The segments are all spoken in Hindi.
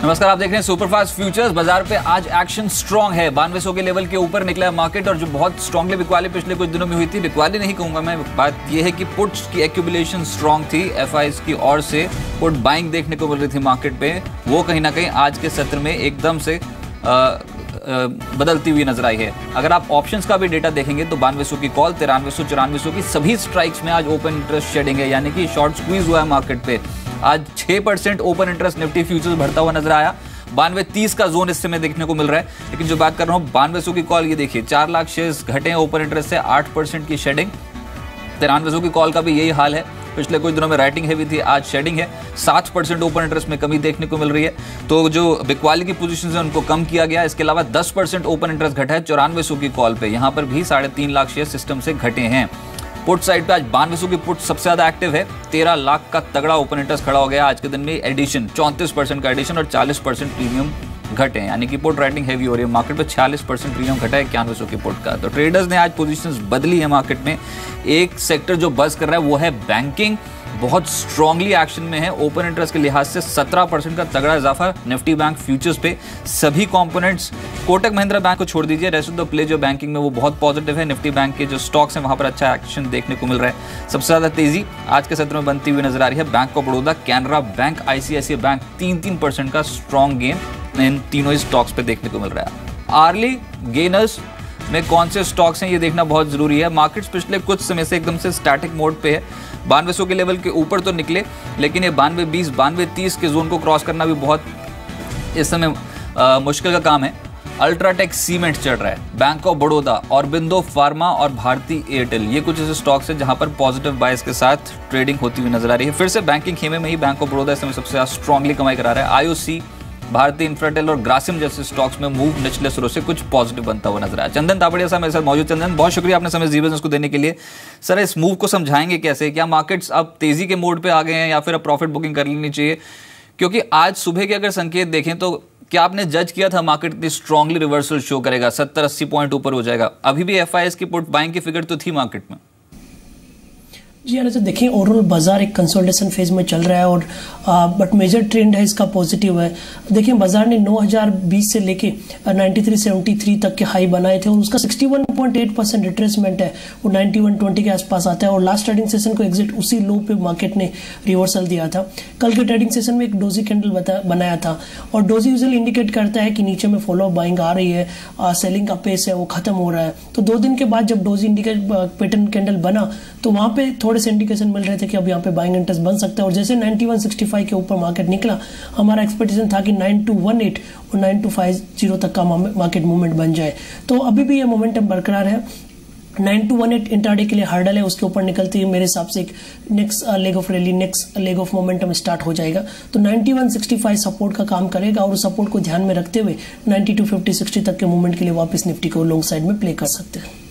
नमस्कार, आप देख रहे हैं सुपरफास्ट फ्यूचर्स। बाजार पे आज एक्शन स्ट्रांग है। 9200 के लेवल के ऊपर निकला है मार्केट और जो बहुत स्ट्रांगली बिकवाली पिछले कुछ दिनों में हुई थी, बिकवाली नहीं कहूंगा मैं, बात यह है कि पुट्स की एक्यूमुलेशन स्ट्रांग थी। एफआईज की ओर से पुट बाइंग देखने को मिल रही थी मार्केट पे, वो कहीं ना कहीं आज के सत्र में एकदम से बदलती हुई नजर आई है। अगर आप ऑप्शंस का भी डेटा देखेंगे तो 9200 की कॉल, 9300, 9400 की सभी स्ट्राइक्स में आज ओपन इंटरेस्ट शेडिंग है, यानी कि शॉर्ट स्क्वीज हुआ है मार्केट पे। आज 6% ओपन इंटरेस्ट निफ्टी फ्यूचर्स बढ़ता हुआ नजर आया। 9230 का जोन इस समय देखने को मिल रहा है। लेकिन जो बात कर रहा हूं 9200 की कॉल, ये देखिए 4 लाख शेयर्स घटे हैं ओपन इंटरेस्ट से, 8% की शेडिंग। 9300 की कॉल का भी यही हाल है, पिछले कुछ दिनों में राइटिंग हैवी थी, आज शेडिंग है। 7% ओपन इंटरेस्ट में कमी देखने को मिल रही है, तो जो बिकवाली की पोजीशन है उनको कम किया गया। इसके अलावा 10% ओपन इंटरेस्ट घटा है 9400 की कॉल पे, यहां पर भी 3.5 लाख शेयर सिस्टम से घटे हैं। पुट साइड पे आज 9200 की पुट सबसे ज्यादा एक्टिव है। 13 लाख का तगड़ा ओपन इंटरेस्ट खड़ा हो गया आज के दिन में। एडिशन 34% का एडिशन और 40% प्रीमियम घटे हैं, यानी कि पुट राइटिंग हैवी हो रही है मार्केट पे। 40% प्रीमियम घटा है 9100 की पुट का। तो ट्रेडर्स ने आज पोजीशंस बदली है मार्केट में। एक सेक्टर जो बज कर रहा है वो है बैंकिंग, बहुत स्ट्रांगली एक्शन में है। ओपन इंटरेस्ट के लिहाज से 17% का तगड़ा इजाफा निफ्टी बैंक फ्यूचर्स पे। सभी कंपोनेंट्स, कोटक महिंद्रा बैंक को छोड़ दीजिए, रेस्ट ऑफ द प्ले जो बैंकिंग में वो बहुत पॉजिटिव है। निफ्टी बैंक के जो स्टॉक्स हैं वहां पर अच्छा एक्शन देखने को मिल रहा है। सबसे ज्यादा तेजी आज के सत्र में बनती हुई नजर आ रही है bank of Baroda, Canara bank, ICICI bank. 3% का स्ट्रॉन्ग गेन इन तीनों ही स्टॉक्स पे देखने को मिल रहा है। अर्ली गेनर्स में कौन से स्टॉक्स हैं ये देखना बहुत जरूरी है। मार्केट्स पिछले कुछ समय से एकदम से स्टैटिक मोड पे है। 9200 के लेवल के ऊपर तो निकले, लेकिन ये 9220, 9230 के जोन को क्रॉस करना भी बहुत इस समय मुश्किल का काम है। अल्ट्राटेक सीमेंट चढ़ रहा है, bank of Baroda, Aurobindo pharma और भारती एयरटेल, ये कुछ ऐसे स्टॉक्स हैं जहां पर पॉजिटिव बायस के साथ ट्रेडिंग होती हुई नजर आ रही है। फिर से बैंकिंग खेमे में ही बैंक ऑफ बड़ौदा इस समय सबसे ज्यादा स्ट्रांगली कमाई करा रहा है। आईओसी, भारतीय इंफ्राटेल और ग्रासिम जैसे स्टॉक्स में मूव निचले सुरों से कुछ पॉजिटिव बनता हुआ नजर आया। चंदन तापड़िया साहब मेरे साथ मौजूद। चंदन, बहुत शुक्रिया आपने समय जी बिजनेस को देने के लिए। सर, इस मूव को समझाएंगे कैसे? क्या मार्केट्स अब तेजी के मोड पे आ गए हैं या फिर अब प्रॉफिट बुकिंग कर लेनी चाहिए? क्योंकि आज सुबह के अगर संकेत देखें तो क्या आपने जज किया था मार्केट इतनी स्ट्रांगली रिवर्सल शो करेगा, 70-80 पॉइंट ऊपर हो जाएगा? अभी भी एफआईएस की पुट बाइंग की फिगर तो थी मार्केट में। जी हाँ, तो देखिए ओवरऑल बाजार एक कंसोलिडेशन फेज में चल रहा है और बट मेजर ट्रेंड है इसका पॉजिटिव है। देखिए बाजार ने 9020 से लेके 9373 तक के हाई बनाए थे और उसका 61.8% रिट्रेसमेंट है, वो 9120 के आसपास आता है। और लास्ट ट्रेडिंग सेशन को एग्जिट उसी लो पे मार्केट ने रिवर्सल दिया था। कल के ट्रेडिंग सेशन में एक डोजी कैंडल बनाया था और डोजी यूजुअली इंडिकेट करता है कि नीचे में फॉलो बाइंग आ रही है, सेलिंग का पेस है वो खत्म हो रहा है। तो 2 दिन के बाद जब डोजी इंडिकेट पैटर्न कैंडल बना तो वहां पे थोड़े से इंडिकेशन मिल रहे थे कि अब यहाँ पे बाइंग इंटरेस्ट बन सकता है। और जैसे 9165 के ऊपर मार्केट निकला, हमारा एक्सपेक्टेशन था कि 9218 और 9250 तक का मार्केट मूवमेंट बन जाए। तो अभी भी ये मोमेंटम बरकरार है। 9218 इंट्राडे के लिए हार्डल है, उसके ऊपर निकलती है मेरे हिसाब से एक next leg of rally, next leg of momentum start हो जाएगा। तो 9165 सपोर्ट का काम करेगा और उस सपोर्ट को ध्यान में रखते हुए 9250-60 तक के मूवमेंट के लिए वापस निफ्टी को लॉन्ग साइड में प्ले कर सकते हैं।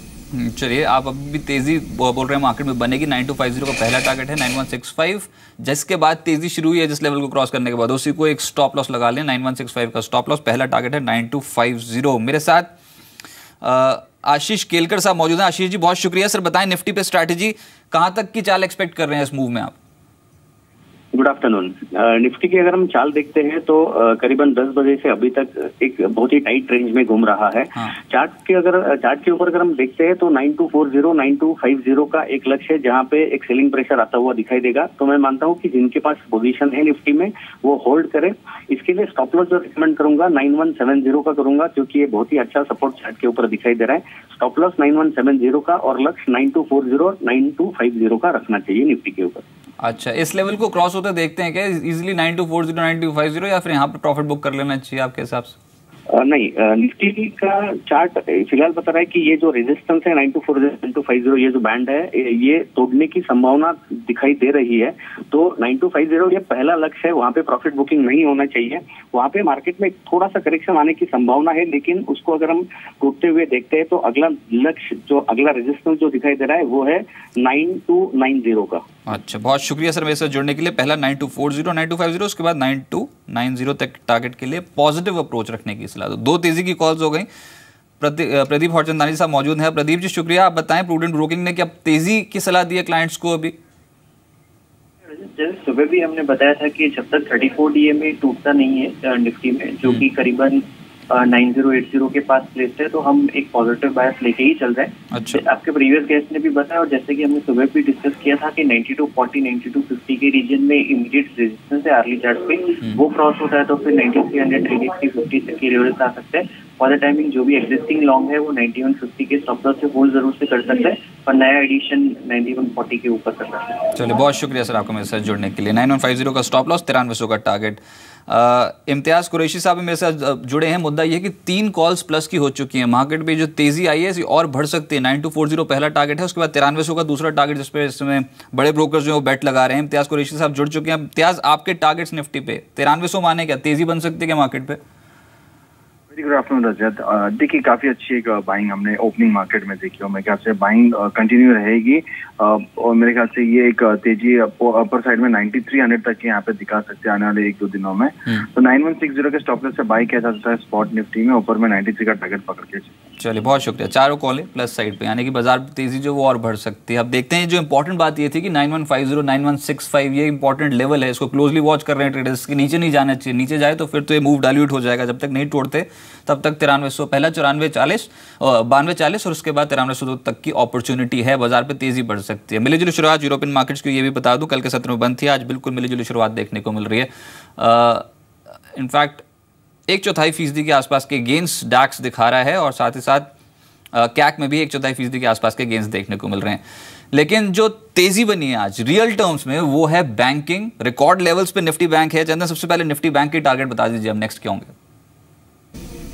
चलिए, आप अभी भी तेजी बोल रहे हैं मार्केट में बनेगी। 9250 का पहला टारगेट है 9165, जिसके बाद तेजी शुरू हुई है जिस लेवल को क्रॉस करने के बाद उसी को एक स्टॉप लॉस लगा लें। 9165 का स्टॉप लॉस, पहला टारगेट है 9250। मेरे साथ आशीष केलकर साहब मौजूद हैं। आशीष जी, बहुत शुक्रिया। सर बताएं, निफ्टी पे स्ट्रैटेजी कहां तक की चाल एक्सपेक्ट कर रहे हैं इस मूव में आप? Good afternoon. निफ्टी की अगर हम चाल देखते हैं तो करीबन 10 बजे से अभी तक एक बहुत ही टाइट रेंज में घूम रहा है। हाँ। चार्ट के ऊपर अगर हम देखते हैं तो 9240, 9250 का एक लक्ष्य है जहां पे एक सेलिंग प्रेशर आता हुआ दिखाई देगा। तो मैं मानता हूं कि जिनके पास पोजीशन है निफ्टी में वो होल्ड करें। इसके लिए स्टॉप लॉस जो रिकमेंड करूंगा 9170 का करूंगा, क्योंकि ये बहुत ही अच्छा सपोर्ट चार्ट के ऊपर दिखाई दे रहा है। स्टॉप लॉस 9170 का और लक्ष्य 9240, 9250 का रखना चाहिए निफ्टी के ऊपर। अच्छा, इस लेवल को क्रॉस होते देखते हैं क्या इजीली 9240, 9250, या फिर यहाँ पे प्रॉफिट बुक कर लेना चाहिए आपके हिसाब से? नहीं, निफ्टी का चार्ट फिलहाल बता रहा है कि ये जो रेजिस्टेंस है 9240, 9250, ये जो बैंड है ये तोड़ने की संभावना दिखाई दे रही है। तो 9250 ये पहला लक्ष्य है, वहां पे प्रॉफिट बुकिंग नहीं होना चाहिए। वहां पे मार्केट में थोड़ा सा करेक्शन आने की संभावना है, लेकिन उसको अगर हम टूटते हुए देखते हैं तो अगला लक्ष्य, जो अगला रेजिस्टेंस जो दिखाई दे रहा है वो है 9290 का। अच्छा, बहुत शुक्रिया सर मेरे साथ जुड़ने के लिए। पहला 9240, 9250, उसके बाद 9290 तक टारगेट के लिए पॉजिटिव अप्रोच रखने की सलाह। तो 2 तेजी की कॉल्स हो गई। प्रदीप हरचंदानी साहब मौजूद हैं। प्रदीप जी शुक्रिया। आप बताएं, प्रूडेंट ब्रोकिंग ने क्या तेजी की सलाह दी है क्लाइंट्स को अभी? जैसे सुबह भी हमने बताया था कि जब तक 34 DA में टूटता नहीं है निफ्टी में, जो कि करीबन 9080 के पास प्लेस है, तो हम एक पॉजिटिव बायस लेके ही चल रहे हैं। अच्छा। आपके प्रीवियस गेस्ट ने भी बताया और जैसे कि हमने सुबह भी डिस्कस किया था कि 9240 9250 के रीजन में इमीडिएट रेजिस्टेंस है अर्ली चार्ट पे, वो क्रॉस होता है तो फिर 9300 9350 तक की लेवल्स आ सकते हैं। फॉर द टाइमिंग जो भी एग्जिस्टिंग लॉन्ग है वो 9150 के स्टॉप लॉस से होल्ड जरूर से कर सकते हैं और नया एडिशन 9140 के ऊपर कर सकते हैं। चलिए, बहुत शुक्रिया सर आपका मेरे साथ जुड़ने के लिए। 9150 का स्टॉप लॉस, 9300 का टारगेट। इम्तियाज कुरैशी साहब मेरे साथ जुड़े हैं। मुद्दा ये कि 3 कॉल्स प्लस की हो चुकी हैं मार्केट पे, जो तेजी आई है और बढ़ सकती है। 9240 पहला टारगेट है, उसके बाद 9300 का दूसरा टारगेट, जिस पे इसमें बड़े ब्रोकर्स जो बेट लगा रहे हैं। इम्तियाज कुरैशी साहब जुड़ चुके हैं। इम्तियाज, आपके टारगेट्स निफ्टी पे 9300 माने क्या तेजी बन सकती है क्या मार्केट पे? गुड आफ्टरनून रजत। देखिए, काफी अच्छी एक बाइंग हमने ओपनिंग मार्केट में देखी और मेरे ख्याल से बाइंग कंटिन्यू रहेगी और मेरे ख्याल से ये एक तेजी अपर साइड में 9300 तक यहाँ पे दिखा सकते हैं आने वाले 1-2 दिनों में। तो 9160 के स्टॉप लॉस से बाई किया जा सकता है स्पॉट निफ्टी में, ऊपर में 93 का टारगेट पकड़ के। चलिए, बहुत शुक्रिया। चारों कॉल है प्लस साइड पे, यानी कि बाजार तेजी जो वो और बढ़ सकती है। अब देखते हैं, जो इंपॉर्टेंट बात ये थी कि 9150 9165 ये इंपॉर्टेंट लेवल है, इसको क्लोजली वॉच कर रहे हैं ट्रेडर्स के। नीचे नहीं जाना चाहिए, नीचे जाए तो फिर तो ये मूव डाइल्यूट हो जाएगा। जब तक नहीं तोड़ते तब तक 9300 पहला 9440 9240 और उसके बाद 9300 तक की अपॉर्चुनिटी है। बाजार पे तेजी बढ़ सकती है। मिली जुली शुरुआत यूरोपियन मार्केट्स की ये भी बता दूं, कल के सत्र में बंद थी, आज बिल्कुल मिली जुली शुरुआत देखने को मिल रही है। इनफैक्ट 1/4% के आसपास के गेंस डैक्स दिखा रहा है और साथ ही साथ कैक में भी 1/4% के आसपास के गेंस देखने को मिल रहे हैं। लेकिन जो तेजी बनी है आज रियल टर्म्स में वो है बैंकिंग। रिकॉर्ड लेवल्स पे निफ्टी बैंक है। चंदन, सबसे पहले निफ्टी बैंक के टारगेट बता दीजिए, अब नेक्स्ट क्या होंगे?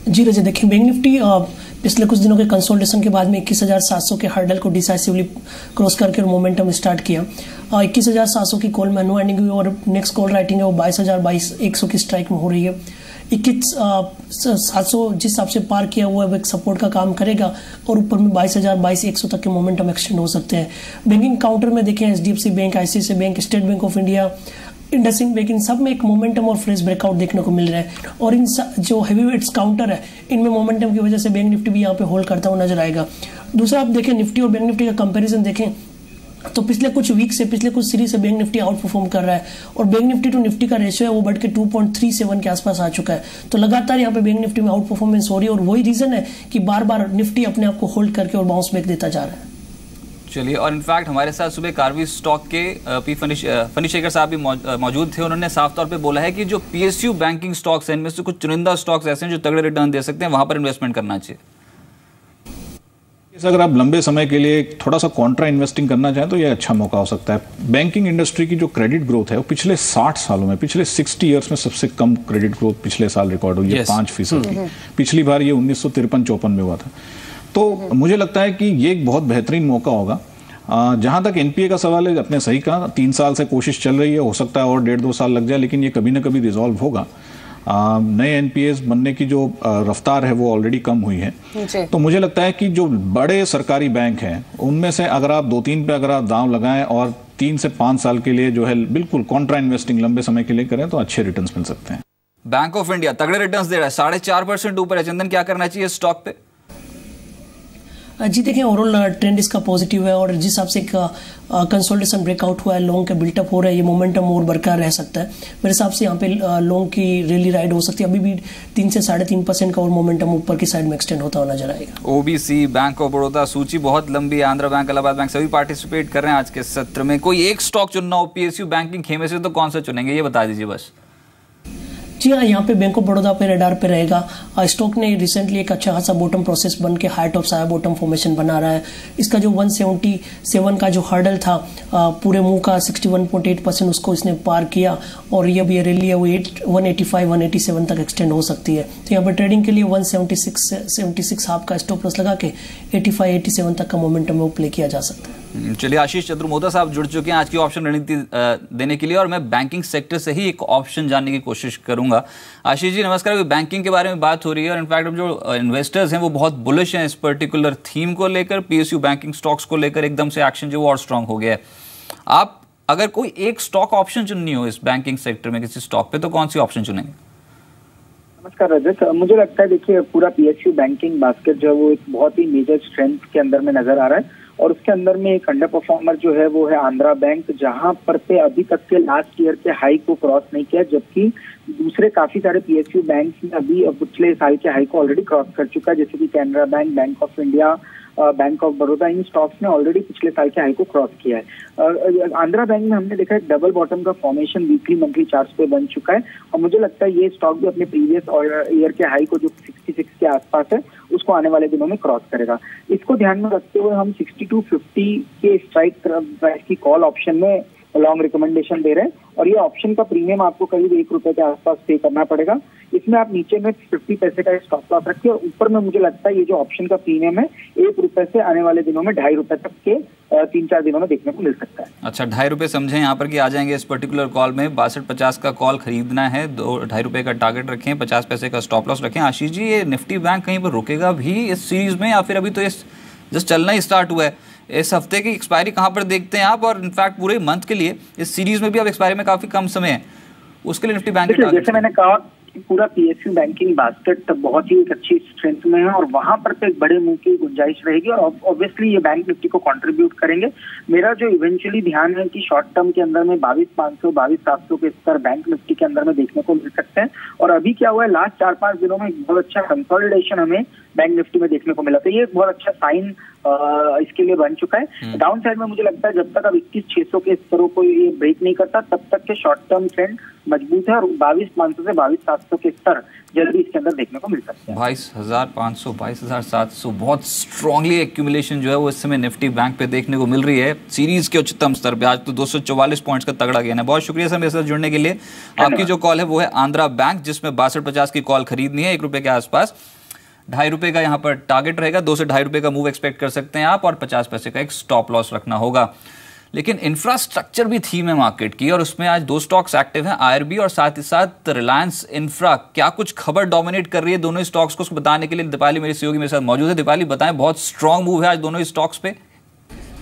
जी रजत, देखिए बैंक निफ्टी पिछले कुछ दिनों के कंसोलिडेशन के बाद में 21,700 के हर्डल को डिसाइसिवली क्रॉस करके मोमेंटम स्टार्ट किया। 21,700 की कॉल में नो एंडिंग हुई और नेक्स्ट कॉल राइटिंग है वो 22,100 की स्ट्राइक में हो रही है। 21,700 जिस हिसाब से पार किया वो अब एक सपोर्ट का काम करेगा और ऊपर में 22,100 तक के मोमेंटम एक्सटेंड हो सकते हैं। बैंकिंग काउंटर में देखें HDFC bank, ICICI bank, State Bank of India, IndusInd bank, इन सब में एक मोमेंटम और फ्रेश ब्रेकआउट देखने को मिल रहा है और इन जो हेवीवेट्स काउंटर है इनमें मोमेंटम की वजह से बैंक निफ्टी भी यहाँ पे होल्ड करता हुआ नजर आएगा। दूसरा, आप देखें निफ्टी और बैंक निफ्टी का कंपैरिजन देखें तो पिछले कुछ वीक से, पिछले कुछ सीरीज से बैंक निफ्टी आउट परफॉर्म कर रहा है और बैंक निफ्टी टू निफ्टी का रेशियो है वो बढ़ के 2.37 के आसपास आ चुका है। तो लगातार यहाँ पे बैंक निफ्टी में आउट परफॉर्मेंस हो रही है और वही रीजन है कि बार बार निफ्टी अपने आप को होल्ड करके और बाउंस बैक देता जा रहा है। चलिए, और इनफैक्ट हमारे साथ सुबह कार्वी स्टॉक के पी फनीशेखर साहब भी मौजूद थे। उन्होंने साफ तौर पे बोला है कि जो PSU बैंकिंग स्टॉक्स हैं इनमें से कुछ चुनिंदा स्टॉक्स ऐसे हैं जो तगड़े रिटर्न दे सकते हैं, वहां पर इन्वेस्टमेंट करना चाहिए। अगर आप लंबे समय के लिए थोड़ा सा कॉन्ट्रा इन्वेस्टिंग करना चाहें तो ये अच्छा मौका हो सकता है। बैंकिंग इंडस्ट्री की जो क्रेडिट ग्रोथ है वो पिछले 60 सालों में, पिछले 60 ईयर्स में सबसे कम क्रेडिट ग्रोथ पिछले साल रिकॉर्ड हुई है, 5% की। पिछली बार ये 1953-54 में हुआ था। तो मुझे लगता है कि ये एक बहुत बेहतरीन मौका होगा। जहां तक NPA का सवाल है, अपने सही कहा, 3 साल से कोशिश चल रही है, हो सकता है और 1.5-2 साल लग जाए, लेकिन ये कभी ना कभी रिजॉल्व होगा। नए NPAs बनने की जो रफ्तार है वो ऑलरेडी कम हुई है। तो मुझे लगता है कि जो बड़े सरकारी बैंक हैं उनमें से अगर आप 2-3 पे अगर आप दांव लगाएं और 3 से 5 साल के लिए जो है बिल्कुल कॉन्ट्रा इन्वेस्टिंग लंबे समय के लिए करें तो अच्छे रिटर्न्स मिल सकते हैं। बैंक ऑफ इंडिया तगड़े रिटर्न्स दे रहा है, 4.5% ऊपर है। चंदन, क्या करना चाहिए स्टॉक पे? जी देखें, ओवरऑल ट्रेंड इसका पॉजिटिव है और जिस हिसाब से कंसोलिडेशन ब्रेकआउट हुआ है, लोन का बिल्टअप हो रहा है, ये मोमेंटम और बरकरार रह सकता है। मेरे हिसाब से यहाँ पे लोन की रैली राइड हो सकती है। अभी भी 3 से 3.5% का और मोमेंटम ऊपर की साइड में एक्सटेंड होता हुआ नजर आएगा। OBC, बैंक ऑफ बड़ौदा, सूची बहुत लंबी है। आंध्रा बैंक, इलाहाबाद बैंक सभी पार्टिसिपेट कर रहे हैं आज के सत्र में। कोई एक स्टॉक चुनना हो PSU बैंकिंग खेमे से तो कौन सा चुनेंगे, ये बता दीजिए बस। जी हाँ, यहाँ पे बैंक ऑफ बड़ौदा पे रडार पे रहेगा। स्टॉक ने रिसेंटली एक अच्छा खासा बॉटम प्रोसेस बन के हाई टॉप साया बॉटम फॉर्मेशन बना रहा है। इसका जो 177 का जो हर्डल था पूरे मूव का 61.8% उसको इसने पार किया और ये भी रैली है वो 185-187 तक एक्सटेंड हो सकती है। तो यहाँ पर ट्रेडिंग के लिए 176 हाफ का स्टॉप लॉस लगा के 85-87 तक का मोमेंटम वो प्ले किया जा सकता है। चलिए, आशीष चतुर्मोदा साहब जुड़ चुके हैं आज की ऑप्शन रणनीति देने के लिए और मैं बैंकिंग सेक्टर से ही एक ऑप्शन जानने की कोशिश करूंगा। आशीष जी नमस्कार। बैंकिंग के बारे में बात हो रही है और इनफैक्ट अब जो इन्वेस्टर्स हैं वो बहुत बुलिश हैं इस पर्टिकुलर थीम को लेकर। PSU बैंकिंग स्टॉक्स को लेकर एकदम से एक्शन जो और स्ट्रांग हो गया है। आप अगर कोई एक स्टॉक ऑप्शन चुननी हो इस बैंकिंग सेक्टर में किसी स्टॉक पे तो कौन सी ऑप्शन चुनेंगे? नमस्कार रजत, मुझे लगता है देखिए पूरा PSU बैंकिंग बास्केट जो है वो एक बहुत ही मेजर स्ट्रेंथ के अंदर में नजर आ रहा है और उसके अंदर में एक अंडर परफॉर्मर जो है वो है आंध्रा बैंक, जहां पर पे अभी तक के लास्ट ईयर के हाई को क्रॉस नहीं किया, जबकि दूसरे काफी सारे PSU बैंक ने अभी पिछले साल के हाई को ऑलरेडी क्रॉस कर चुका है, जैसे कि Canara bank, bank of India, bank of Baroda, in stocks ने ऑलरेडी पिछले साल के हाई को क्रॉस किया है। आंध्रा बैंक में हमने देखा है डबल बॉटम का फॉर्मेशन वीकली मंथली चार्ट्स पे बन चुका है, और मुझे लगता है ये स्टॉक भी अपने प्रीवियस ईयर के हाई को जो 66 के आसपास है उसको आने वाले दिनों में क्रॉस करेगा। इसको ध्यान में रखते हुए हम 6250 के स्ट्राइक प्राइस की कॉल ऑप्शन में लॉन्ग रिकमेंडेशन दे रहे हैं, और ये ऑप्शन का प्रीमियम आपको करीब ₹1 के आसपास पे करना पड़ेगा। इसमें आप नीचे में 50 पैसे का स्टॉप लॉस रखिए, और ऊपर में मुझे लगता है ये जो ऑप्शन का प्रीमियम है ₹1 से आने वाले दिनों में ₹2.5 तक के 3-4 दिनों में देखने को मिल सकता है। अच्छा, ₹2.5 समझें यहाँ पर कि आ जाएंगे इस पर्टिकुलर कॉल में। 6250 का कॉल खरीदना है, ₹2.5 का टारगेट रखें, 50 पैसे का स्टॉप लॉस रखें। आशीष जी, ये निफ्टी बैंक कहीं पर रुकेगा भी इस सीरीज में, या फिर अभी तो ये जस्ट चलना ही स्टार्ट हुआ है? इस हफ्ते की एक्सपायरी कहाँ पर देखते हैं आप? और इनफैक्ट पूरे मंथ के लिए इस सीरीज में भी अब एक्सपायरी में काफी कम समय है, उसके लिए निफ्टी बैंक जैसे मैंने कहा पूरा PSU बैंकिंग बास्केट बहुत ही एक अच्छी स्ट्रेंथ में है, और वहां पर एक बड़े मुंह की गुंजाइश रहेगी, और ऑब्वियसली ये बैंक निफ्टी को कंट्रीब्यूट करेंगे। मेरा जो इवेंचुअली ध्यान है कि शॉर्ट टर्म के अंदर में 22,500 22,700 के स्तर बैंक निफ्टी के अंदर में देखने को मिल सकते हैं। और अभी क्या हुआ है, लास्ट 4-5 दिनों में एक बहुत अच्छा कंसोलिडेशन हमें बैंक निफ्टी में देखने को मिला, तो ये एक बहुत अच्छा साइन इसके लिए बन चुका है। डाउन साइड में मुझे लगता है जब तक अब 21,600 के स्तरों को ये ब्रेक नहीं करता तब तक के शॉर्ट टर्म ट्रेंड मजबूत है, और 22,500 से 22,700 के स्तर जल्दी इसके अंदर देखने को मिल सकते हैं। 22,500 22,700 बहुत स्ट्रांगली एक्यूमुलेशन जो है वो इस समय निफ्टी बैंक पे देखने को मिल रही है सीरीज के उच्चतम स्तर पे। आज तो 244 पॉइंट्स का तगड़ा गेन है। बहुत शुक्रिया सर मेरे साथ जुड़ने के लिए। आपकी जो कॉल है वो है आंध्रा बैंक, जिसमें 6250 की कॉल खरीदनी है ₹1 के आसपास। ₹2.5 का यहाँ पर टारगेट रहेगा, ₹2 से ₹2.5 का मूव एक्सपेक्ट कर सकते हैं आप, और 50 पैसे का एक स्टॉप लॉस रखना होगा। लेकिन इंफ्रास्ट्रक्चर भी थीम है मार्केट की, और उसमें आज 2 स्टॉक्स एक्टिव हैं, IRB और साथ ही साथ रिलायंस इंफ्रा। क्या कुछ खबर डोमिनेट कर रही है दोनों स्टॉक्स को, उसको बताने के लिए दीपाली मेरी सहयोगी मेरे साथ मौजूद है। दीपाली बताएं, बहुत स्ट्रांग मूव है आज दोनों स्टॉक्स पे।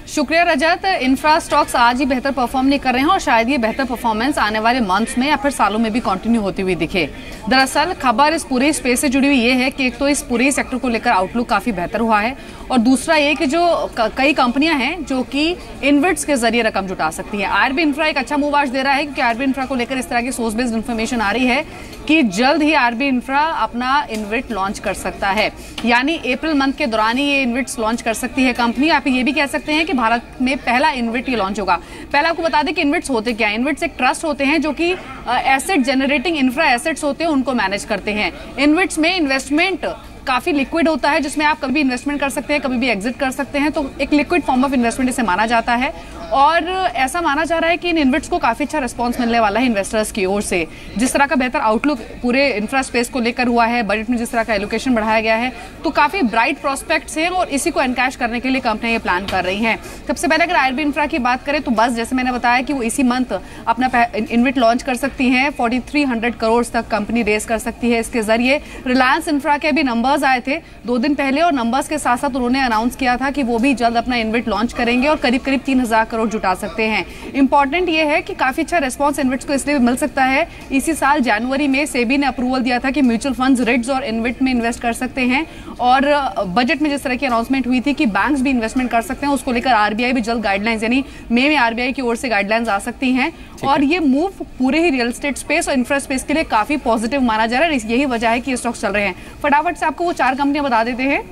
शुक्रिया रजत। इंफ्रा स्टॉक्स आज ही बेहतर परफॉर्म नहीं कर रहे हैं, और शायद ये बेहतर परफॉर्मेंस आने वाले मंथ्स में या फिर सालों में भी कंटिन्यू होती हुई दिखे। दरअसल खबर इस पूरे स्पेस से जुड़ी हुई ये है कि एक तो इस पूरे सेक्टर को लेकर आउटलुक काफी बेहतर हुआ है, और दूसरा ये कि जो कई कंपनियां हैं जो कि इन्वेट्स के जरिए रकम जुटा सकती हैं। IRB इंफ्रा एक अच्छा मूव आज दे रहा है, क्योंकि IRB इंफ्रा को लेकर इस तरह की सोर्स बेस्ड इन्फॉर्मेशन आ रही है कि जल्द ही IRB इंफ्रा अपना इन्वेट लॉन्च कर सकता है, यानी अप्रैल मंथ के दौरान ही ये इन्वेट्स लॉन्च कर सकती है कंपनी। आप ये भी कह सकते हैं कि भारत में पहला इन्वेट ये लॉन्च होगा। पहले आपको बता दें कि इन्वेट्स होते क्या हैं। इन्वेट्स एक ट्रस्ट होते हैं जो कि एसेट जनरेटिंग इंफ्रा एसेट्स होते हैं, उनको मैनेज करते हैं। इन्वेट्स में इन्वेस्टमेंट काफी लिक्विड होता है, जिसमें आप कभी भी इन्वेस्टमेंट कर सकते हैं, कभी भी एग्जिट कर सकते हैं, तो एक लिक्विड फॉर्म ऑफ इन्वेस्टमेंट इसे माना जाता है। और ऐसा माना जा रहा है कि इन इन्वेट्स को काफी अच्छा रिस्पांस मिलने वाला है इन्वेस्टर्स की ओर से। जिस तरह का बेहतर आउटलुक पूरे इंफ्रा स्पेस को लेकर हुआ है, बजट में जिस तरह का एलोकेशन बढ़ाया गया है, तो काफी ब्राइट प्रोस्पेक्ट्स हैं, और इसी को एनकैश करने के लिए कंपनियां ये प्लान कर रही हैं। सबसे पहले अगर IRB इंफ्रा की बात करें तो बस जैसे मैंने बताया कि वो इसी मंथ अपना इन्वेट लॉन्च कर सकती हैं। 4,300 करोड़ तक कंपनी रेज कर सकती है इसके जरिए। रिलायंस इंफ्रा के भी नंबर्स आए थे 2 दिन पहले, और नंबर्स के साथ साथ उन्होंने अनाउंस किया था कि वो भी जल्द अपना इन्वेट लॉन्च करेंगे और करीब 3,000 करोड़ जुटा सकते हैं। इंपॉर्टेंट ये है कि काफी अच्छा रिस्पांस इन्वेट्स को इसलिए मिल सकता है, इसी साल जनवरी में सेबी ने अप्रूवल दिया था कि म्यूचुअल फंड्स रिट्स और इन्वेट में इन्वेस्ट कर सकते हैं, और बजट में जिस तरह की अनाउंसमेंट हुई थी कि बैंक्स भी इन्वेस्टमेंट कर सकते हैं, उसको लेकर RBI भी जल्द गाइडलाइंस, यानी मई में RBI की ओर से गाइडलाइंस आ सकती हैं। और ये मूव पूरे ही रियल एस्टेट स्पेस और इंफ्रा स्पेस के लिए काफी पॉजिटिव माना जा रहा है। यही वजह है कि ये स्टॉक्स चल रहे हैं। फटाफट से आपको वो 4 कंपनियां बता देते हैं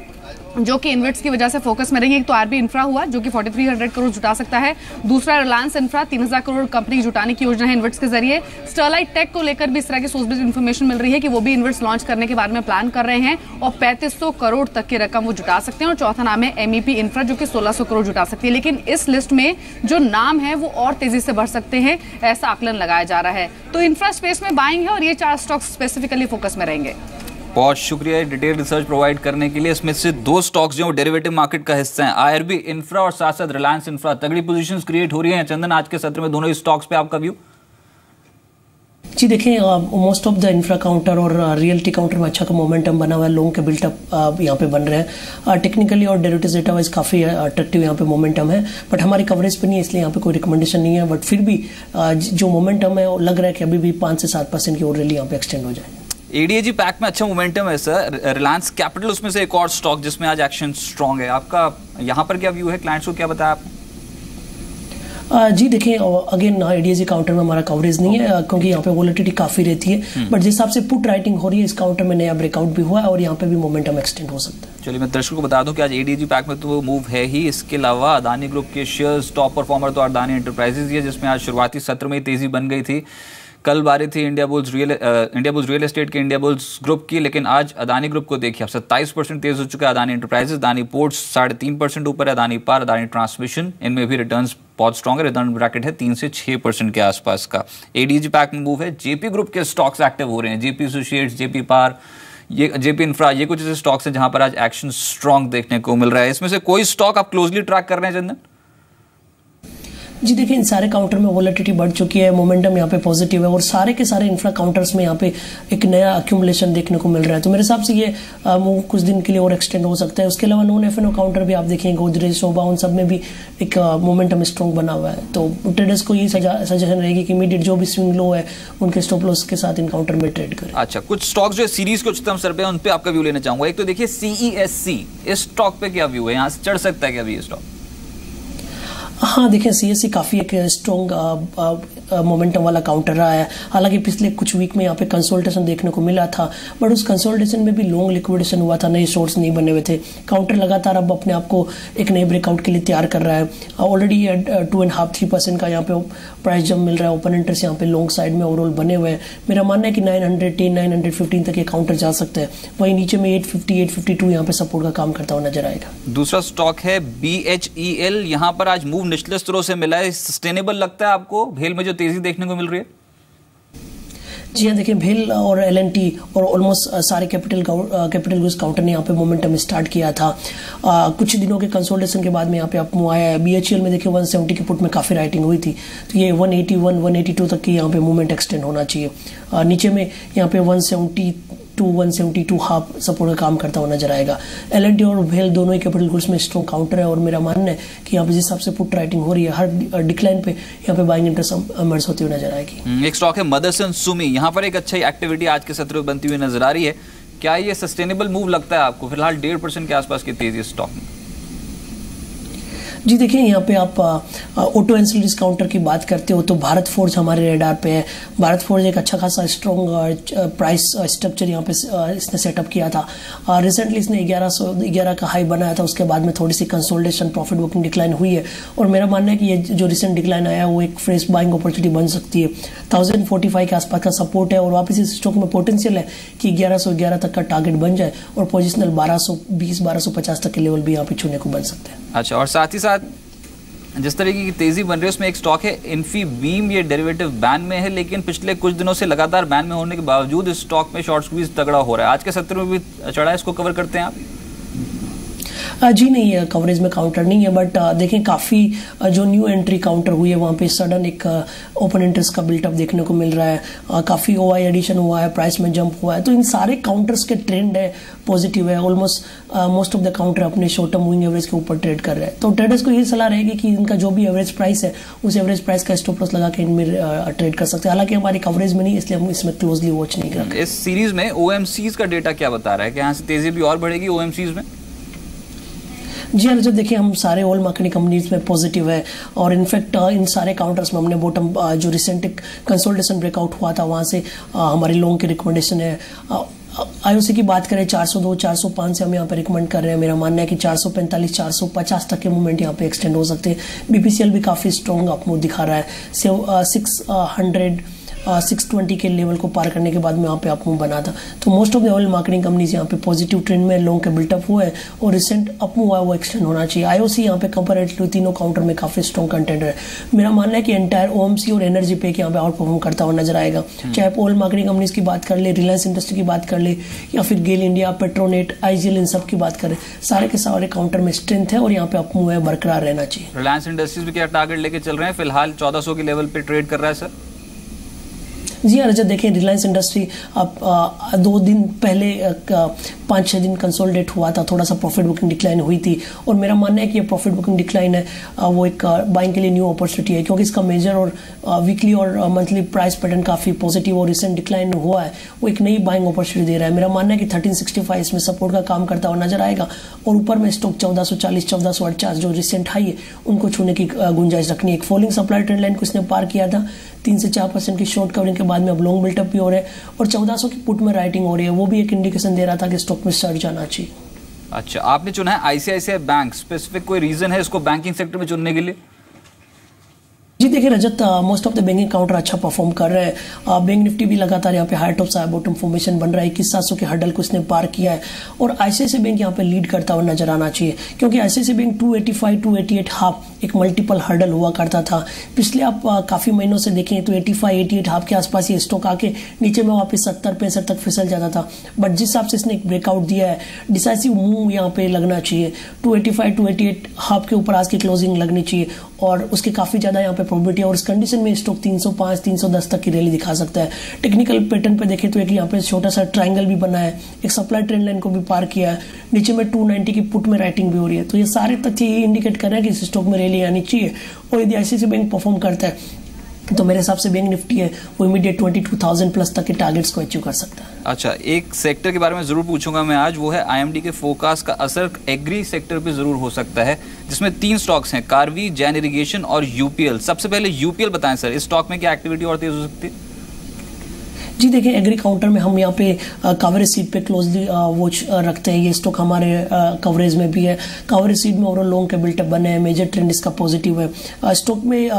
जो कि इन्वेट्स की वजह से फोकस में रही है। एक तो IRB इंफ्रा हुआ जो कि 4,300 करोड़ जुटा सकता है। दूसरा रिलायंस इंफ्रा 3,000 करोड़ कंपनी जुटाने की योजना है इन्वेट्स के जरिए। स्टरलाइट टेक को लेकर भी इस तरह की सोर्स बेस्ड इन्फॉर्मेशन मिल रही है कि वो भी इन्वेट्स लॉन्च करने के बारे में प्लान कर रहे हैं, और 3,500 करोड़ तक की रकम वो जुटा सकते हैं। और चौथा नाम है MEP इंफ्रा जो कि 1,600 करोड़ जुटा सकती है। लेकिन इस लिस्ट में जो नाम है वो और तेजी से बढ़ सकते हैं, ऐसा आकलन लगाया जा रहा है। तो इंफ्रा स्पेस में बाइंग है, और ये 4 स्टॉक्स स्पेसिफिकली फोकस में रहेंगे। बहुत शुक्रिया डिटेल रिसर्च प्रोवाइड करने के लिए। इसमें से 2 स्टॉक्स जो डेरिवेटिव मार्केट का हिस्सा हैं, IRB इंफ्रा और साथ साथ रिलायंस इंफ्रा। तगड़ी पोजीशंस क्रिएट हो रही हैं। चंदन, आज के सत्र में दोनों स्टॉक्स पे आपका व्यू? जी देखिए, most of the infra counter और रियल्टी काउंटर में अच्छा का मोमेंटम बना हुआ है। लोगों के बिल्टअप यहाँ पे बन रहे हैं। टेक्निकली और डेरिवेटिव्स डेटा वाइज काफ़ी अट्रैक्टिव यहाँ पे मोमेंटम है, बट हमारी कवरेज पे नहीं है, इसलिए यहाँ पे कोई रिकमेंडेशन नहीं है। बट फिर भी जो मोमेंटम है वो लग रहा है कि अभी भी 5 से 7% की और रैली यहाँ पे एक्सटेंड हो जाए। एडीएजी पैक में अच्छा मोमेंटम है सर। रिलायंस कैपिटल उसमें से एक और स्टॉक जिसमें आज एक्शन स्ट्रांग है, आपका यहाँ पर क्या व्यू है? क्लाइंट्स को क्या बताया आपने? जी देखिए, अगेन एडीएजी काउंटर में हमारा कवरेज नहीं है क्योंकि यहाँ पे वोलेटिलिटी काफी रहती है, बट जिस हिसाब से पुट राइटिंग हो रही है इस काउंटर में नया ब्रेकआउट भी हुआ है और यहाँ पे भी मोमेंटम एक्सटेंड हो सकता है। चलिए मैं दर्शकों को बता दूं कि आज एडीएजी पैक में तो मूव है ही, इसके अलावा अदानी ग्रुप के शेयर्स टॉप परफॉर्मर तो अदानी एंटरप्राइजेज ही है, जिसमें आज शुरुआती सत्र में तेजी बन गई थी। कल बारी थी इंडिया बुल्स रियल एस्टेट के, इंडिया बुल्स ग्रुप की, लेकिन आज अदानी ग्रुप को देखिए आप 27% तेज हो चुका है। अदानी एंटरप्राइजेज, अदानी पोर्ट्स 3.5% ऊपर है, अदानी पार, अदानी ट्रांसमिशन, इनमें भी रिटर्न्स बहुत स्ट्रॉन्ग है। रिटर्न ब्रैकेट है 3 से 6% के आसपास का। एडीजी पैक में मूव है। जेपी ग्रुप के स्टॉक्स एक्टिव हो रहे हैं, जेपी एसोसिएट्स, जेपी पार, ये जेपी इंफ्रा, ये कुछ ऐसे स्टॉक्स हैं जहां पर आज एक्शन स्ट्रॉन्ग देखने को मिल रहा है। इसमें से कोई स्टॉक आप क्लोजली ट्रैक कर रहे हैं चंदन? जी देखिए, इन सारे काउंटर में वोलेटिलिटी बढ़ चुकी है, मोमेंटम यहाँ पे पॉजिटिव है और सारे के सारे इंफ्रा काउंटर्स में यहाँ पे एक नया अक्यूमुलेशन देखने को मिल रहा है। तो मेरे हिसाब से ये मूव कुछ दिन के लिए और एक्सटेंड हो सकता है। उसके अलावा नॉन एफएनओ काउंटर भी आप देखें, गोदरेज, शोभा, उन सब में भी एक मोमेंटम स्ट्रॉन्ग बना हुआ है। तो ट्रेडर्स को ये सजेशन रहेगी कि इमीडिएट जो भी स्विंग लो है उनके स्टॉप लॉस के साथ इन काउंटर में ट्रेड करें। अच्छा, कुछ स्टॉक्स जो सीरीज के उच्चतम स्तर पे उन पे आपका व्यू लेना चाहूंगा। एक तो देखिए सीईएससी, इस स्टॉक पे क्या व्यू है? यहाँ से चढ़ सकता है क्या अभी ये स्टॉक? हाँ देखिए, सीएससी काफी एक स्ट्रॉन्ग मोमेंटम वाला काउंटर रहा है। हालांकि पिछले कुछ वीक में यहाँ पे कंसोलिडेशन देखने को मिला था, बट उस कंसोलिडेशन में भी लॉन्ग लिक्विडेशन हुआ था, नए शॉर्ट्स नहीं बने हुए थे। काउंटर लगातार अब अपने आप को एक नए ब्रेकआउट के लिए तैयार कर रहा है। ऑलरेडी 2.5-3% का यहाँ पे प्राइस जब मिल रहा है। ओपन इंटरेस्ट यहाँ पे लॉन्ग साइड में ओवरऑल बने हुए हैं। मेरा मानना है कि 910, 915 तक ये काउंटर जा सकता है। वहीं नीचे में 850, 852 यहाँ पे सपोर्ट का काम करता हुआ नजर आएगा। दूसरा स्टॉक है BHEL, यहाँ पर आज मूव निचले स्तरों से मिला है। सस्टेनेबल लगता है आपको भेल में जो तेजी देखने को मिल रही है? जी हाँ, देखिए भेल और LNT और ऑलमोस्ट सारे कैपिटल गुड्स काउंटर ने यहाँ पे मोमेंटम स्टार्ट किया था। कुछ दिनों के कंसोलिडेशन के बाद में यहाँ पे आप आया है। BHEL में देखिए 170 के पुट में काफ़ी राइटिंग हुई थी, तो ये 181, 182 तक की यहाँ पे मूवमेंट एक्सटेंड होना चाहिए। नीचे में यहाँ पे 172 हाफ सपोर्ट का काम करता हुआ नजर आएगा। LNT और भेल दोनों ही कैपिटल गुड्स में स्ट्रॉन्ग काउंटर है और मेरा मानना है कि यहाँ पे जिस हिसाब से पुट राइटिंग हो रही है, हर डिक्लाइन पे यहाँ पे बाइंग इंटरेस्ट इमर्ज होती हुई नजर आएगी। एक स्टॉक है मदरसन सुमी, यहाँ पर एक अच्छी एक्टिविटी आज के सत्र में बनती हुई नजर आ रही है। क्या ये सस्टेनेबल मूव लगता है आपको? फिलहाल 1.5% के आसपास की तेजी स्टॉक में। जी देखिए, यहाँ पे आप ऑटो एंसिलरीज काउंटर की बात करते हो तो भारत फोर्ज हमारे रेडार पे है। भारत फोर्ज एक अच्छा खासा स्ट्रॉन्ग प्राइस स्ट्रक्चर यहाँ पे इसने सेटअप किया था। रिसेंटली इसने 1111 का हाई बनाया था, उसके बाद में थोड़ी सी कंसोलिडेशन, प्रॉफिट बुकिंग डिक्लाइन हुई है और मेरा मानना है कि ये जो रिसेंट डिक्लाइन आया है वो एक फ्रेश बाइंग अपॉर्चुनिटी बन सकती है। 1045 के आसपास का सपोर्ट है और वापस इस स्टॉक में पोटेंशियल है कि 1111 तक का टारगेट बन जाए और पोजिशनल 1220, 1250 तक के लेवल भी यहाँ पे छूने को बन सकते हैं। अच्छा, और साथ ही साथ जिस तरीके की तेजी बन रही है उसमें एक स्टॉक है इन्फीबीम, ये डेरिवेटिव बैन में है, लेकिन पिछले कुछ दिनों से लगातार बैन में होने के बावजूद इस स्टॉक में शॉर्ट स्क्वीज तगड़ा हो रहा है। आज के सत्र में भी चढ़ा है, इसको कवर करते हैं आप? जी नहीं, कवरेज में काउंटर नहीं है, बट देखें काफ़ी जो न्यू एंट्री काउंटर हुई है वहाँ पे सडन एक ओपन इंटरेस्ट का बिल्टअप देखने को मिल रहा है। काफ़ी OI एडिशन हुआ है, प्राइस में जंप हुआ है, तो इन सारे काउंटर्स के ट्रेंड है पॉजिटिव है। Almost most of the counter अपने शॉर्ट टर्म मूविंग एवरेज के ऊपर ट्रेड कर रहे हैं। तो ट्रेडर्स को ये सलाह रहेगी कि इनका जो भी एवरेज प्राइस है उस एवरेज प्राइस का स्टॉप लॉस लगा के इनमें ट्रेड कर सकते हैं। हालांकि हमारी कवरेज में नहीं, इसलिए हम इसमें क्लोजली वॉच नहीं कर रहे। इस सीरीज में OMCs का डेटा क्या बता रहा है कि यहाँ से तेजी भी और बढ़ेगी OMCs में? जी हाँ, जब देखिए हम सारे ऑल मार्केटिंग कंपनीज में पॉजिटिव है और इनफैक्ट इन सारे काउंटर्स में हमने बॉटम जो रिसेंट कंसोलिडेशन ब्रेकआउट हुआ था वहाँ से हमारी लॉन्ग की रिकमेंडेशन है। IOC की बात करें 402, 405 से हम यहाँ पे रिकमेंड कर रहे हैं। मेरा मानना है कि 445, 450 तक के मूवमेंट यहाँ पे एक्सटेंड हो सकते हैं। BPCL भी काफ़ी स्ट्रॉन्ग अपमूव दिखा रहा है। 600, 620 के लेवल को पार करने के बाद में यहाँ पे अपमूव बना था। तो most of the oil marketing companies यहाँ पे पॉजिटिव ट्रेंड में लॉन्ग के बिल्टअप हुए हैं और रिसेंट अपमूव है वो एक्सटेंड होना चाहिए। IOC यहाँ पे कंपेरेटिवली तीनों काउंटर में काफी स्ट्रॉन्ग कंटेंडर है। मेरा मानना है कि एंटायर OMC और एनर्जी पे यहाँ पे आउट परफॉर्म करता हुआ नजर आएगा। चाहे आप ऑयल मार्केटिंग कंपनीज की बात कर ले, रिलायंस इंडस्ट्री की बात कर ले या फिर गेल इंडिया, पेट्रोनेट, IGL, इन सब की बात करें, सारे के सारे काउंटर में स्ट्रेंथ है और यहाँ पे अपमूव है बरकरार रहना चाहिए। रिलायंस इंडस्ट्रीज भी क्या टारगेट लेके चल रहे हैं? फिलहाल 1400 के लेवल पे ट्रेड कर रहा है सर। जी हाँ रजत, देखें रिलायंस इंडस्ट्री अब 2 दिन पहले 5-6 दिन कंसोलिडेट हुआ था, थोड़ा सा प्रॉफिट बुकिंग डिक्लाइन हुई थी और मेरा मानना है कि ये प्रॉफिट बुकिंग डिक्लाइन है वो एक बाइंग के लिए न्यू अपॉर्चुनिटी है, क्योंकि इसका मेजर और वीकली और मंथली प्राइस पैटर्न काफ़ी पॉजिटिव और रिसेंट डिक्लाइन हुआ है, वो एक नई बाइंग अपॉर्चुनिटी दे रहा है। मेरा मानना है कि 1365 इसमें सपोर्ट का काम करता हुआ नजर आएगा और ऊपर में स्टॉक 1440-1448 जो रिसेंट हाई है उनको छूने की गुंजाइश रखनी है। एक फॉलिंग सप्लाई ट्रेंड लाइन को इसने पार किया था 3 से 4% की शॉर्ट कवरिंग के बाद में अब लॉन्ग बिल्टअप भी हो रहा है और 1400 की पुट में राइटिंग हो रही है, वो भी एक इंडिकेशन दे रहा था कि स्टॉक में सर्ज आना चाहिए। अच्छा, आपने चुना है आईसीआईसीआई बैंक, स्पेसिफिक कोई रीजन है इसको बैंकिंग सेक्टर में चुनने के लिए? जी देखिए Rajat, most of the banking counter अच्छा परफॉर्म कर रहे हैं। बैंक निफ्टी भी लगातार यहाँ पे हाई टॉप से बॉटम फॉर्मेशन बन रहा है, 21,700 के हर्डल को इसने पार किया है और आईसीआईसीआई बैंक यहाँ पे लीड करता हुआ नजर आना चाहिए, क्योंकि आईसीआईसीआई बैंक 285-288 हाफ एक मल्टीपल हर्डल हुआ करता था। पिछले आप काफी महीनों से देखें तो 85-88 हाफ के आसपास ये स्टॉक आके नीचे में वापस 70-65 तक फिसल जाता था, बट जिस हिसाब से इसने एक ब्रेकआउट दिया है, डिसाइसिव मूव यहाँ पे लगना चाहिए। 285-288 हाफ के ऊपर आज की क्लोजिंग लगनी चाहिए और उसके काफी ज्यादा यहाँ पे प्रोबेबिलिटी है और इस कंडीशन में स्टॉक 305-310 तक की रैली दिखा सकता है। टेक्निकल पैटर्न पे देखें तो एक यहाँ पे छोटा सा ट्रायंगल भी बना है, एक सप्लाई ट्रेंड लाइन को भी पार किया है, नीचे में 290 की पुट में राइटिंग भी हो रही है, तो ये सारे तथ्य ये इंडिकेट कर रहे हैं कि इस स्टॉक में रैली आनी चाहिए और यदि आईसीआईसीआई बैंक परफॉर्म करता है तो मेरे हिसाब से बैंक निफ्टी है वो इमीडिएट 22,000 प्लस तक के टारगेट्स को अचीव कर सकता है। अच्छा, एक सेक्टर के बारे में जरूर पूछूंगा मैं आज, वो है आईएमडी के फोरकास्ट का असर एग्री सेक्टर पे जरूर हो सकता है, जिसमें 3 स्टॉक्स हैं, कार्वी, जैन इरिगेशन और यूपीएल। सबसे पहले यूपीएल बताएं सर, इस स्टॉक में क्या एक्टिविटी और तेज हो सकती है? जी देखिए, एग्री काउंटर में हम यहाँ पे कवरेज सीट पे क्लोजली वॉच रखते हैं, ये स्टॉक हमारे कवरेज में भी है। कवरेज सीट में ओवरऑल लॉन्ग के बिल्टअप बने हैं, मेजर ट्रेंड इसका पॉजिटिव है। स्टॉक में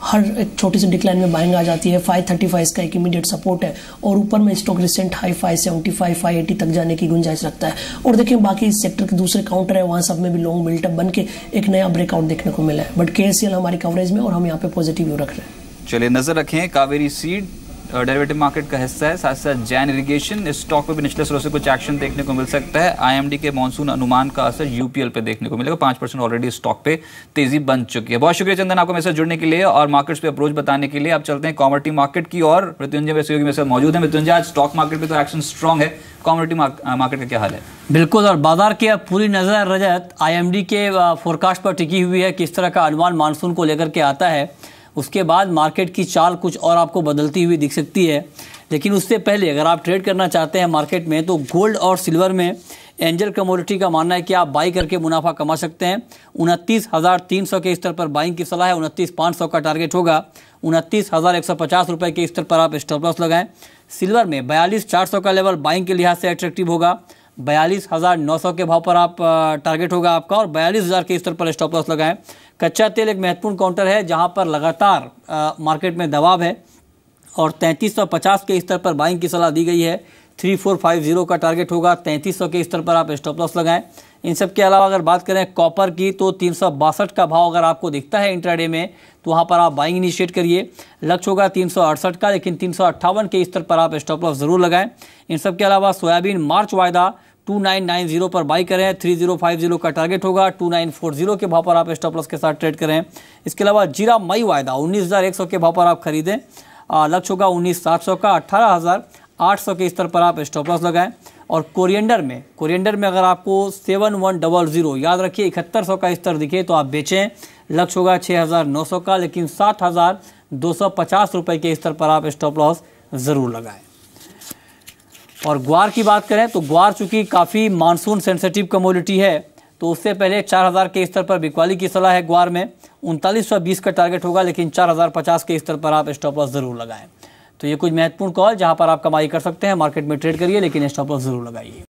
हर एक छोटी सी डिक्लाइन में बाइंग आ जाती है, 535 का एक इमीडिएट सपोर्ट है और ऊपर में स्टॉक रिसेंट हाई 575-580 तक जाने की गुंजाइश रखता है। और देखिए बाकी इस सेक्टर के दूसरे काउंटर है, वहाँ सब में भी लॉन्ग बिल्टअप बन के एक नया ब्रेकआउट देखने को मिला है, बट केएससीएल हमारी कवरेज में और हम यहाँ पे पॉजिटिव व्यू रख रहे हैं। चलिए नजर रखें, कावेरी सीड डेरिवेटिव मार्केट का हिस्सा है, साथ साथ जैन इरिगेशन, इस स्टॉक पे भी निचले स्रोत से कुछ एक्शन देखने को मिल सकता है। आईएमडी के मॉनसून अनुमान का असर यूपीएल पे देखने को मिलेगा, 5% ऑलरेडी स्टॉक पे तेजी बन चुकी है। बहुत शुक्रिया चंदन आपको मेरे साथ जुड़ने के लिए और मार्केट्स पे अप्रोच बताने के लिए। अब चलते हैं कमोडिटी मार्केट की और मृत्युंजय वैसे मेरे साथ मौजूद है। मृत्युंजय, आज स्टॉक मार्केट पे तो एक्शन स्ट्रॉन्ग है, कमोडिटी मार्केट का क्या हाल है? बिल्कुल, और बाजार की अब पूरी नजर रजत आईएमडी के फोरकास्ट पर टिकी हुई है, किस तरह का अनुमान मानसून को लेकर के आता है। उसके बाद मार्केट की चाल कुछ और आपको बदलती हुई दिख सकती है, लेकिन उससे पहले अगर आप ट्रेड करना चाहते हैं मार्केट में तो गोल्ड और सिल्वर में एंजल कमोडिटी का मानना है कि आप बाई करके मुनाफा कमा सकते हैं। 29,300 के स्तर पर बाइंग की सलाह है, 29,500 का टारगेट होगा, 29,150 रुपये के स्तर पर आप स्टॉप लॉस लगाएं। सिल्वर में 42,400 का लेवल बाइंग के लिहाज से अट्रैक्टिव होगा, 42,900 के भाव पर आप टारगेट होगा आपका और 42,000 के स्तर पर स्टॉप लॉस लगाएं। कच्चा तेल एक महत्वपूर्ण काउंटर है जहां पर लगातार मार्केट में दबाव है और 3350 के स्तर पर बाइंग की सलाह दी गई है। 3450 का टारगेट होगा, 3300 के स्तर पर आप स्टॉप लॉस लगाएं। इन सब के अलावा अगर बात करें कॉपर की तो 362 का भाव अगर आपको दिखता है इंट्राडे में तो वहाँ पर आप बाइंग इनिशिएट करिए। लक्ष्य होगा 368 का, लेकिन 358 के स्तर पर आप स्टॉप लॉस जरूर लगाएं। इन सब के अलावा सोयाबीन मार्च वायदा 2990 पर बाई करें, 3050 का टारगेट होगा, 2940 के भाव पर आप स्टॉप लॉस के साथ ट्रेड करें। इसके अलावा जीरा मई वायदा 19,100 के भाव पर आप खरीदें, लक्ष्य होगा 19,700 का, 18,800 के स्तर पर आप स्टॉप लॉस लगाएं। और कोरिएंडर में अगर आपको 7100 याद रखिए 7100 का स्तर दिखे तो आप बेचें, लक्ष्य होगा 6,900 का, लेकिन 7,250 रुपये के स्तर पर आप स्टॉप लॉस ज़रूर लगाएं। और ग्वार की बात करें तो ग्वार चूंकि काफ़ी मानसून सेंसिटिव कमोडिटी है तो उससे पहले 4,000 के स्तर पर बिकवाली की सलाह है। ग्वार में 3920 का टारगेट होगा, लेकिन 4,050 के स्तर पर आप स्टॉप लॉस जरूर लगाएं। तो ये कुछ महत्वपूर्ण कॉल जहां पर आप कमाई कर सकते हैं, मार्केट में ट्रेड करिए लेकिन स्टॉप लॉस जरूर लगाइए।